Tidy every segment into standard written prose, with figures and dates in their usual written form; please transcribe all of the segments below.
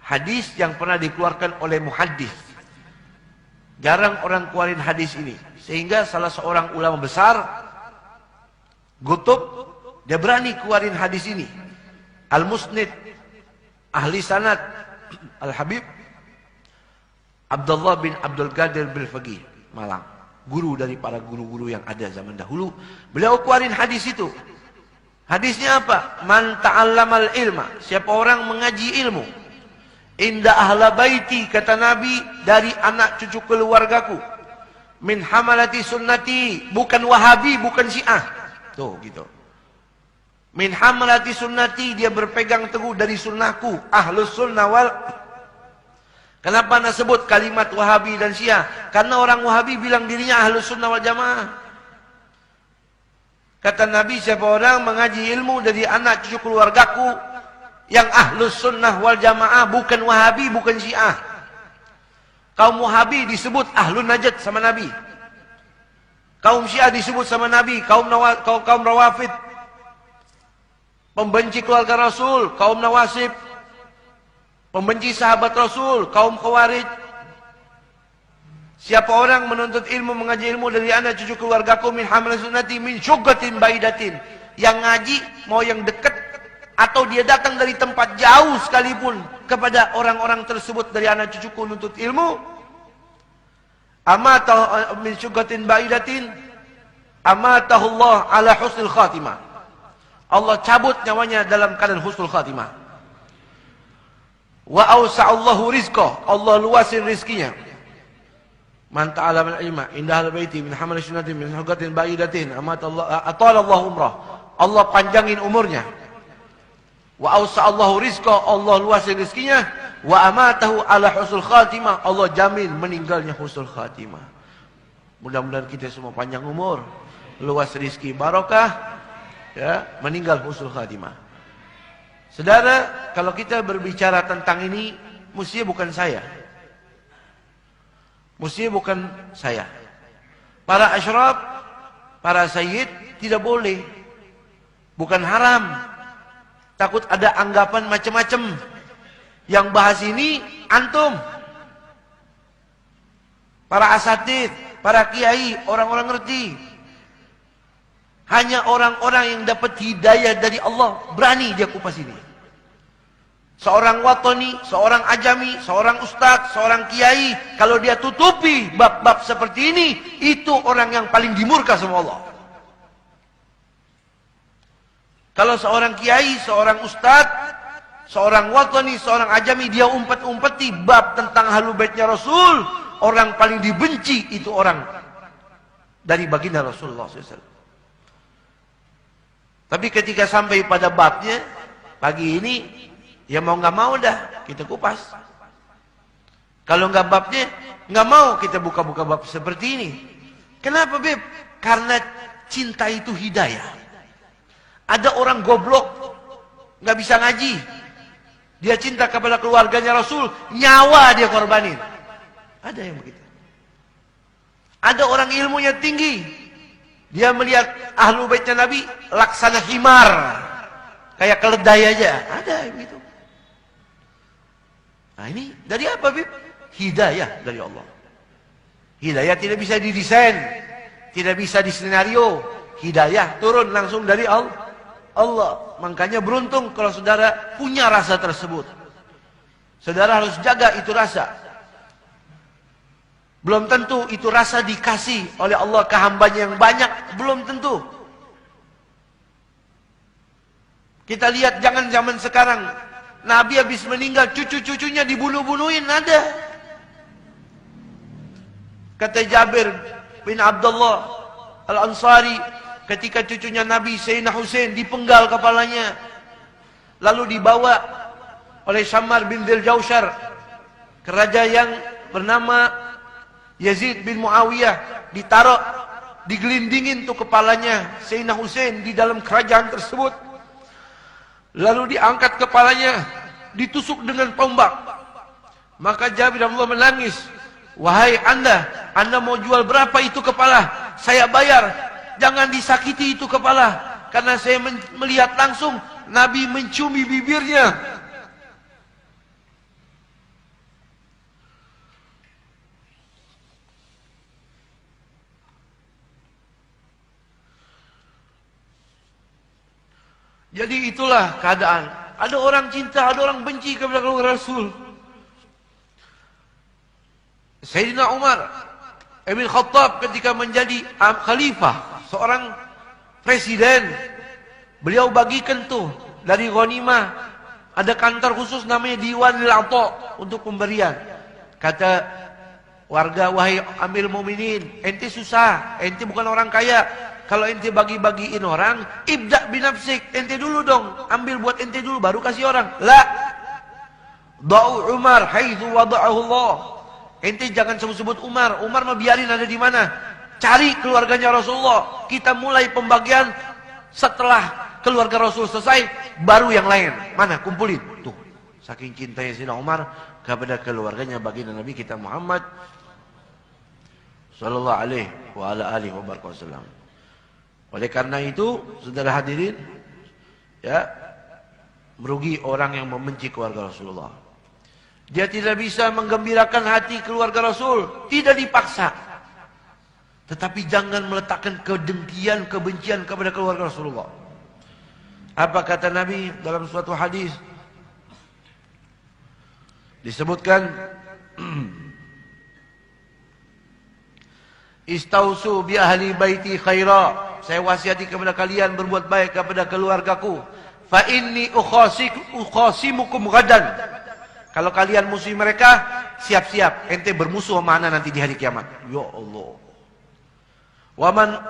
hadis yang pernah dikeluarkan oleh muhaddis. Jarang orang keluarin hadis ini. Sehingga salah seorang ulama besar, Qutb, dia berani keluarin hadis ini. Al-Musnid, ahli sanad, Al-Habib, Abdullah bin Abdul Qadir bil Faqih, Malang. Guru dari para guru-guru yang ada zaman dahulu. Beliau keluarin hadis itu. Hadisnya apa? Man ta'allamal ilma. Siapa orang mengaji ilmu. Inda ahla baiti, kata Nabi, dari anak cucu keluargaku. Min hamalati sunnati. Bukan wahabi, bukan syiah. Tuh gitu. Min hamalati sunnati, dia berpegang teguh dari sunnahku. Ahlus sunnah wal. Kenapa nak sebut kalimat wahabi dan syiah? Karena orang wahabi bilang dirinya ahlus sunnah wal jamaah. Kata Nabi, siapa orang mengaji ilmu dari anak cucu keluargaku yang ahlus sunnah wal jamaah, bukan wahabi, bukan syiah. Kaum wahabi disebut ahlun najat sama Nabi. Kaum syiah disebut sama Nabi. Kaum rawafid, pembenci keluarga Rasul. Kaum nawasib, pembenci sahabat Rasul. Kaum khawarij. Siapa orang menuntut ilmu, mengaji ilmu dari anak cucu keluargaku min hamil sunnati min syuggatin baidatin. Yang ngaji, mau yang dekat atau dia datang dari tempat jauh sekalipun kepada orang-orang tersebut dari anak cucuku menuntut ilmu. Amatahu min syuggatin baidatin. Amatahullah ala husnul khatimah. Allah cabut nyawanya dalam keadaan husnul khatimah. Wa awsa'allahu rizqah. Allah luasin rizkinya. Man ta'alama al-ilma indah al-baiti min hamal sunnati min hugatin ba'idatin atalallahu umrah. Allah panjangin umurnya. Wa awsa'allahu rizqah. Allah luasin rizkinya. Wa amatahu ala husnul khatimah. Allah jamin meninggalnya husnul khatimah. Mudah-mudahan kita semua panjang umur, luas rizki, barokah, ya, meninggal husnul khatimah. Saudara, kalau kita berbicara tentang ini, mestinya bukan saya. Mestinya bukan saya. Para asyraf, para sayyid tidak boleh. Bukan haram. Takut ada anggapan macam-macam. Yang bahas ini antum. Para asatid, para kiai, orang-orang ngerti. Hanya orang-orang yang dapat hidayah dari Allah berani dia kupas ini. Seorang watani, seorang ajami, seorang ustadz, seorang kiai, kalau dia tutupi bab-bab seperti ini, itu orang yang paling dimurka sama Allah. Kalau seorang kiai, seorang ustadz, seorang watani, seorang ajami, dia umpet-umpeti bab tentang ahlul baitnya Rasul, orang paling dibenci itu orang dari baginda Rasulullah SAW. Tapi ketika sampai pada babnya, pagi ini, ya mau nggak mau dah kita kupas. Kalau nggak babnya, nggak mau kita buka-buka bab seperti ini. Kenapa, Beb? Karena cinta itu hidayah. Ada orang goblok, nggak bisa ngaji. Dia cinta kepada keluarganya Rasul, nyawa dia korbanin. Ada yang begitu. Ada orang ilmunya tinggi, dia melihat ahlu baitnya Nabi laksana himar, kayak keledai aja. Ada yang begitu. Nah ini dari apa, Bib? Hidayah dari Allah. Hidayah tidak bisa didesain, tidak bisa disenario. Hidayah turun langsung dari Allah. Makanya beruntung kalau saudara punya rasa tersebut. Saudara harus jaga itu rasa. Belum tentu itu rasa dikasih oleh Allah ke hambanya yang banyak. Belum tentu. Kita lihat jangan zaman sekarang. Nabi habis meninggal, cucu-cucunya dibunuh-bunuhin, ada. Kata Jabir bin Abdullah Al-Ansari, ketika cucunya Nabi Sayyidina Husain dipenggal kepalanya, lalu dibawa oleh Syammar bin Dzil Jausyar ke raja yang bernama Yazid bin Muawiyah, ditaruh, digelindingin tuh kepalanya Sayyidina Husain di dalam kerajaan tersebut. Lalu diangkat kepalanya, ditusuk dengan tombak. Maka Jabir bin Abdullah menangis. Wahai anda mau jual berapa itu kepala? Saya bayar. Jangan disakiti itu kepala. Karena saya melihat langsung Nabi menciumi bibirnya. Jadi itulah keadaan. Ada orang cinta, ada orang benci kepada keluarga Rasul. Sayyidina Umar Ibn Khattab ketika menjadi khalifah, seorang presiden, beliau bagikan tuh dari ghanimah, ada kantor khusus namanya Diwan Al-Ata untuk pemberian. Kata warga, wahai Amirul Mukminin, ente susah, ente bukan orang kaya. Kalau ente bagi-bagiin orang, ibda binafsik, ente dulu dong, ambil buat ente dulu, baru kasih orang. La, da'u Umar haitsu wada'ahu Allah. Ente jangan sebut-sebut Umar. Umar mah biarin ada di mana. Cari keluarganya Rasulullah. Kita mulai pembagian setelah keluarga Rasul selesai, baru yang lain. Mana? Kumpulin. Tuh, saking cintanya Sayyidina Umar kepada keluarganya baginda Nabi kita Muhammad sallallahu alaihi wa ala alihi wa wasallam. Oleh karena itu, saudara hadirin, ya, merugi orang yang membenci keluarga Rasulullah. Dia tidak bisa menggembirakan hati keluarga Rasul. Tidak dipaksa. Tetapi jangan meletakkan kedengkian, kebencian kepada keluarga Rasulullah. Apa kata Nabi dalam suatu hadis? Disebutkan, Istausu bi ahli baiti khaira. Saya wasiati kepada kalian berbuat baik kepada keluargaku. Fa inni ukhasimukum gadan. Kalau kalian musuh mereka, siap-siap. Ente bermusuh sama ana nanti di hari kiamat. Ya Allah. Waman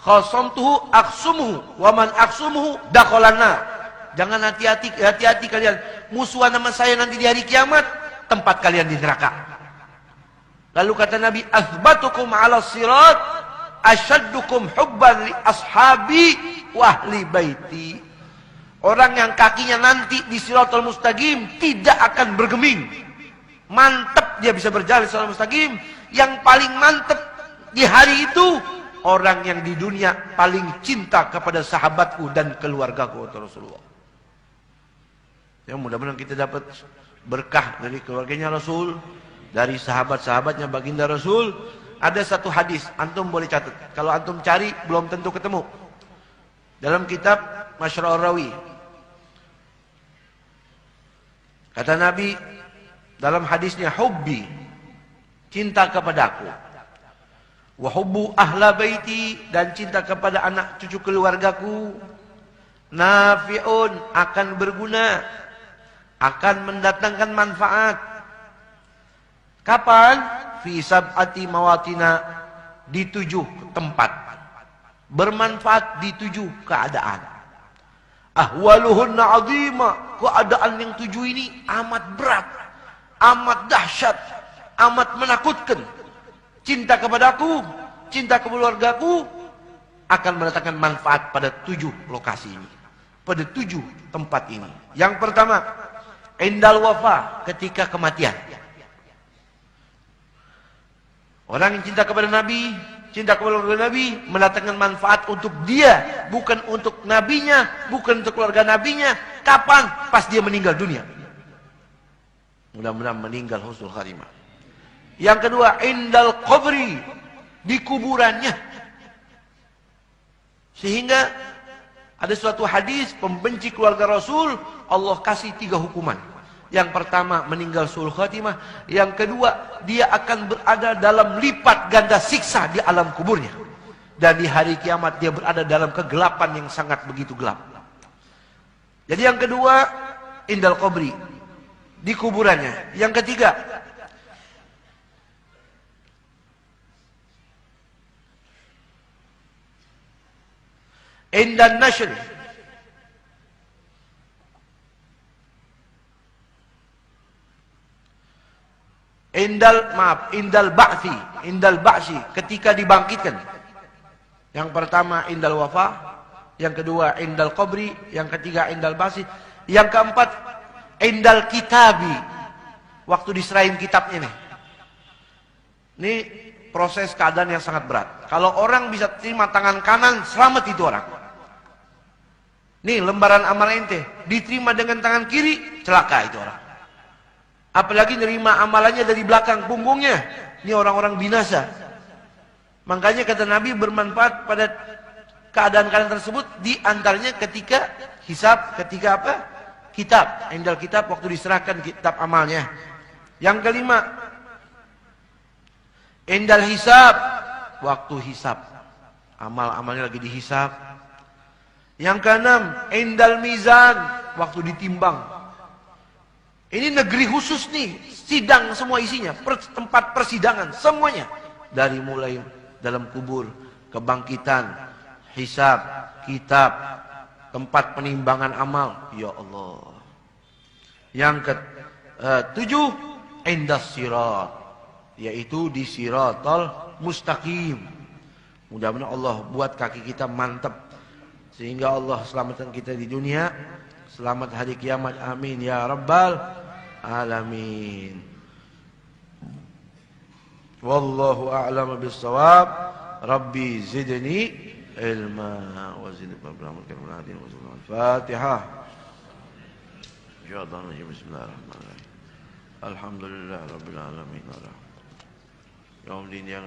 khasamtuhu aksumuhu. Waman aksumuhu dakhalana. Jangan hati-hati kalian. Musuhan sama saya nanti di hari kiamat, tempat kalian di neraka. Lalu kata Nabi, azbatukum ala sirat asyaddukum hubban li ashabi wa ahli baiti. Orang yang kakinya nanti di Siratal Mustaqim tidak akan bergeming. Mantep dia bisa berjalan di Siratal Mustaqim. Yang paling mantep di hari itu, orang yang di dunia paling cinta kepada sahabatku dan keluargaku, kata Rasulullah. Ya, mudah-mudahan kita dapat berkah dari keluarganya Rasul, dari sahabat-sahabatnya baginda Rasul. Ada satu hadis, antum boleh catat. Kalau antum cari, belum tentu ketemu. Dalam kitab Masyra'ur Rawi. Kata Nabi dalam hadisnya, hubbi, cinta kepadaku. Wa hubbu ahla baiti, dan cinta kepada anak cucu keluargaku. Nafi'un, akan berguna, akan mendatangkan manfaat. Kapan? Fi sab'ati mawatina, di 7 tempat. Bermanfaat di 7 keadaan. Ahwaluhunna azima, keadaan yang 7 ini amat berat, amat dahsyat, amat menakutkan. Cinta kepadaku, cinta keluargaku akan mendatangkan manfaat pada 7 lokasi ini, pada 7 tempat ini. Yang pertama, indal wafa, ketika kematian. Orang yang cinta kepada Nabi, cinta kepada keluarga Nabi, mendatangkan manfaat untuk dia, bukan untuk nabinya, bukan untuk keluarga nabinya. Kapan? Pas dia meninggal dunia. Mudah-mudahan meninggal husnul khatimah. Yang kedua, indal qabri, di kuburannya. Sehingga ada suatu hadis, pembenci keluarga Rasul, Allah kasih 3 hukuman. Yang pertama, meninggal sul khatimah. Yang kedua, dia akan berada dalam lipat ganda siksa di alam kuburnya. Dan di hari kiamat dia berada dalam kegelapan yang sangat begitu gelap. Jadi yang kedua, indal qabri, di kuburannya. Yang ketiga, indan nashr, indal ba'si, ketika dibangkitkan. Yang pertama indal wafa, yang kedua indal qabri, yang ketiga indal ba'si, yang keempat indal kitabi, waktu diserahin kitabnya nih. Ini proses keadaan yang sangat berat. Kalau orang bisa terima tangan kanan, selamat itu orang. Nih lembaran amal ente diterima dengan tangan kiri, celaka itu orang. Apalagi nerima amalannya dari belakang punggungnya, ini orang-orang binasa. Makanya kata Nabi, bermanfaat pada keadaan-keadaan tersebut di antaranya ketika hisab, ketika apa? Kitab, indal kitab, waktu diserahkan kitab amalnya. Yang kelima, indal hisab, waktu hisab, amal-amalnya lagi dihisab. Yang keenam, indal mizan, waktu ditimbang. Ini negeri khusus nih, sidang semua isinya, tempat persidangan semuanya. Dari mulai dalam kubur, kebangkitan, hisab, kitab, tempat penimbangan amal. Ya Allah. Yang ketujuh, indas sirat, yaitu di siratal mustaqim. Mudah-mudahan Allah buat kaki kita mantap, sehingga Allah selamatkan kita di dunia, selamat hari kiamat. Amin ya rabbal alamin. Wallahu a'lam bis-shawab. Rabbi zidni ilma wa zidni fadlan. Fatihah. Bismillahirrahmanirrahim. Alhamdulillah rabbil alamin. Yaumiddin ya